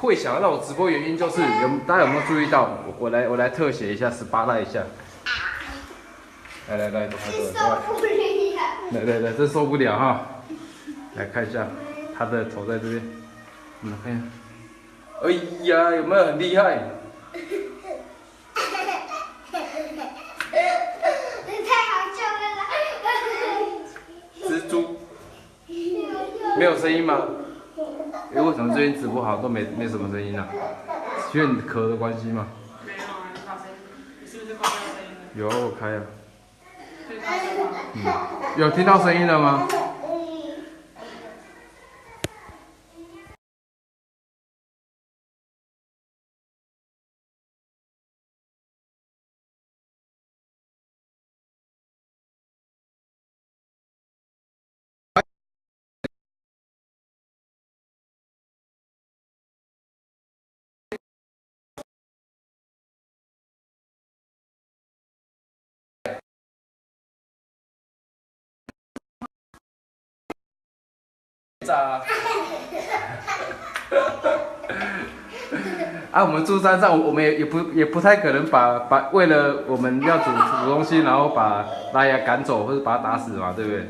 会想要让我直播原因就是大家有没有注意到？我来特写一下，18赖一下。来，受不了。来，这受不了哈！来看一下，他的头在这边，我们看一下。哎呀，有没有很厉害？蜘蛛没有声音吗？为什么最近直播好像都没什么声音啊？是因为你壳的关系吗？没有啊，你把声音，你是不是关掉声音了？有，我开了。最大声吗？有听到声音了吗？啊，我们住山上，我们也不太可能把为了我们要煮东西，然后把拉雅赶走或者把它打死嘛，对不对？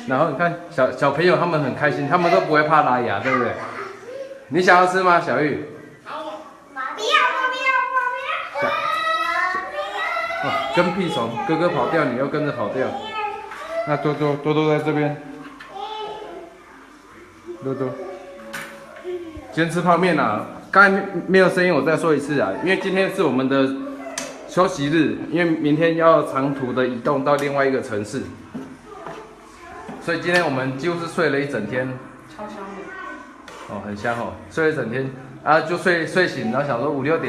然后你看小朋友他们很开心，他们都不会怕拉雅，对不对？你想要吃吗，小玉？哦，跟屁虫，哥哥跑掉，你要跟着跑掉。那多多在这边。多，今天吃泡面啊！刚才没有声音，我再说一次啊，因为今天是我们的休息日，因为明天要长途的移动到另外一个城市，所以今天我们几乎是睡了一整天。超香的。哦，很香哦，睡了一整天啊，就睡醒，然后想说5、6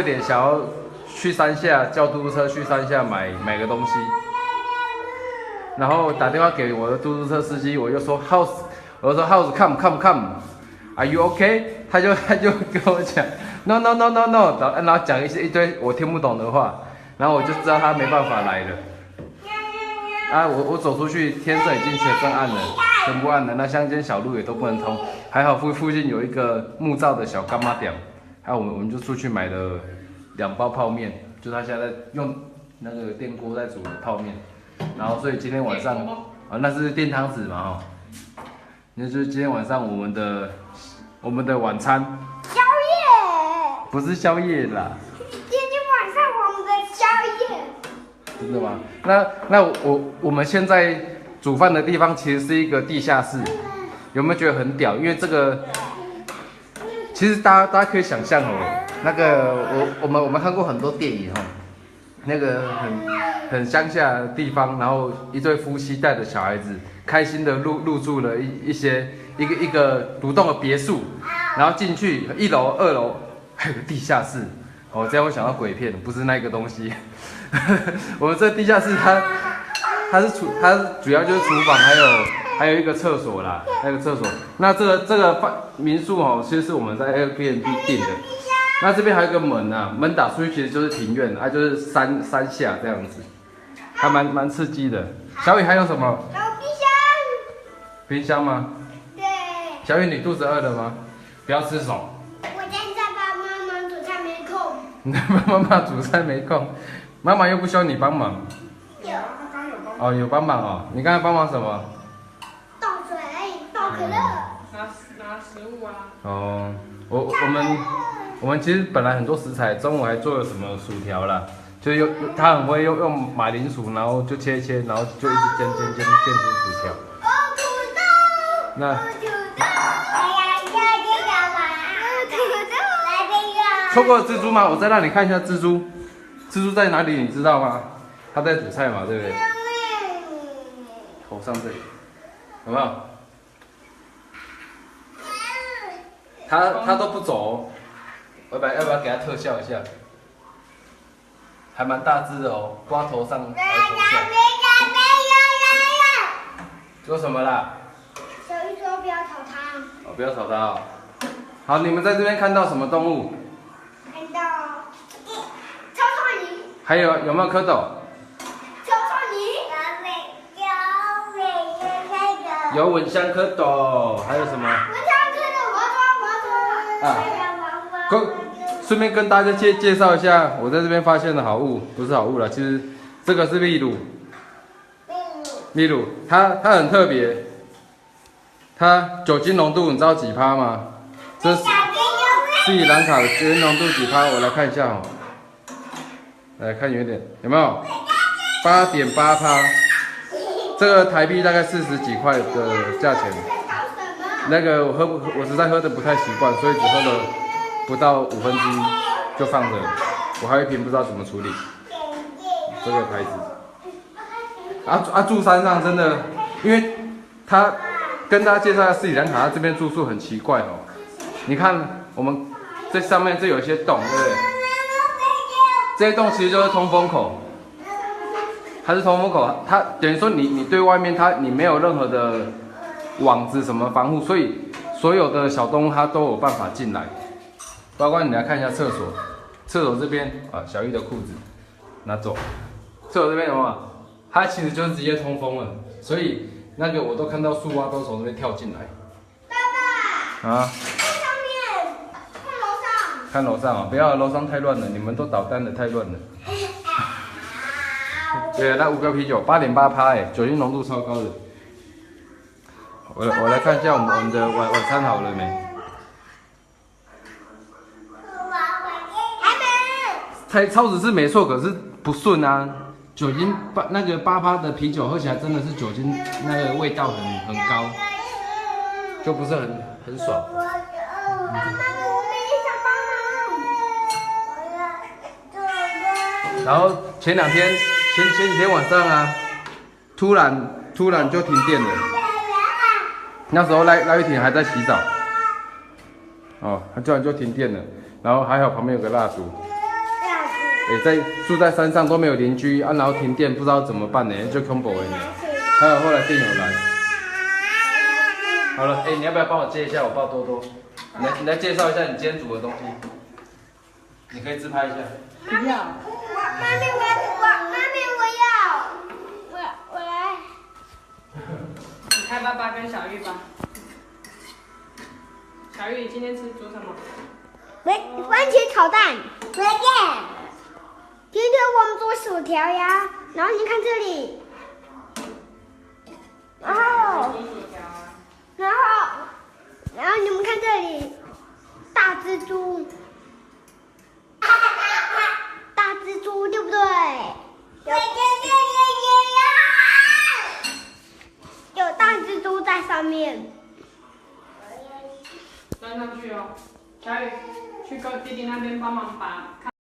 点想要去山下叫嘟嘟车去山下买个东西，然后打电话给我的嘟嘟车司机，我就说 House come，Are you okay？ 他就跟我讲 No， 然后讲一堆我听不懂的话，然后我就知道他没办法来了。啊，我走出去，天色已经全暗了，全部暗了，那乡间小路也都不能通。还好附近有一个木造的小干妈店，还有我们就出去买了2包泡面，就他现在用那个电锅在煮的泡面。然后所以今天晚上啊，那是电汤匙嘛哈。那就是今天晚上我们的晚餐，宵夜，不是宵夜啦。今天晚上我们的宵夜。真的吗？那我们现在煮饭的地方其实是一个地下室，有没有觉得很屌？因为这个，其实大家可以想象哦，那个我们看过很多电影哦，那个很乡下的地方，然后一对夫妻带着小孩子，开心的入住了一个独栋的别墅，然后进去1楼、2楼还有个地下室，哦，这样我想到鬼片，不是那个东西。我们这地下室它主要就是厨房，还有一个厕所啦，那个厕所。那这个民宿哦，其实是我们在 Airbnb 订的。那这边还有一个门啊，门打出去其实就是庭院，就是山下这样子，还蛮刺激的。小雨还有什么？还有冰箱。冰箱吗？对。小雨，你肚子饿了吗？不要吃手。我现在帮妈妈煮菜没空。你妈妈煮菜没空，妈妈又不需要你帮忙。有啊，他刚刚有帮。哦，有帮忙哦。你刚才帮忙什么？倒水，倒可乐。拿食物啊。哦，我们其实本来很多食材，中午还做了什么薯条啦，就他很会用马铃薯，然后就切，然后就一直煎变成薯条。哦，土豆。那土豆。哎呀，这个嘛，土豆。来这个。错过了蜘蛛吗？我再让你看一下蜘蛛。蜘蛛在哪里？你知道吗？它在煮菜嘛，对不对？头上这里，有没有？它都不走哦。要不要给它特效一下？还蛮大只的哦，刮头上还头下。做什么啦？小鱼说不要炒它。哦，不要吵它哦。好，你们在这边看到什么动物？看到超创鱼。还有没有蝌蚪？超创鱼。有尾的那个。有吻香蝌蚪，还有什么？蚊香蝌蚪，顺便跟大家介绍一下，我在这边发现的好物，不是好物了，其实这个是秘鲁，它很特别，它酒精浓度你知道几趴吗？这是斯里兰卡的酒精浓度几趴？我来看一下哦，来看远点，有没有？8.8%，这个台币大概40几块的价钱。那个我实在喝的不太习惯，所以只喝了不到1/5就放着了。我还有一瓶不知道怎么处理。这个牌子。住山上真的，因为他跟大家介绍一下斯里兰卡，他这边住宿很奇怪哦。你看我们这上面这有一些洞，对不对？这些洞其实就是通风口。它是通风口，它等于说你对外面你没有任何的网子什么防护，所以所有的小动物它都有办法进来。包括你来看一下厕所，厕所这边啊，小玉的裤子拿走。厕所这边有没有？它其实就是直接通风了，所以那个我都看到树蛙都从那边跳进来。爸爸。啊。在上面，看楼上。看楼上啊，不要楼上太乱了，你们都捣蛋的太乱了。对，那5个啤酒8.8%哎，酒精浓度超高的。我来看一下我们的晚餐好了没？还没。超值是没错，可是不顺啊。酒精那个8%的啤酒喝起来真的是酒精那个味道很高，就不是很爽。妈妈，我们也想帮忙。然后前几天晚上啊，突然就停电了。那时候赖玉婷还在洗澡，哦，她突然就停电了。然后还好旁边有个蜡烛。住在山上都没有邻居啊，然后停电不知道怎么办呢，就恐怖呢。还有后来电有来。好了，你要不要帮我接一下？我抱多多。你来介绍一下你今天煮的东西。你可以自拍一下。不要。妈咪，我来。你开爸爸跟小玉吧。小玉，你今天煮什么？番茄炒蛋。今天我们做薯条呀，然后你看这里，然后你们看这里，大蜘蛛对不对？有大蜘蛛在上面。端上去哦，小雨，去跟弟弟那边帮忙看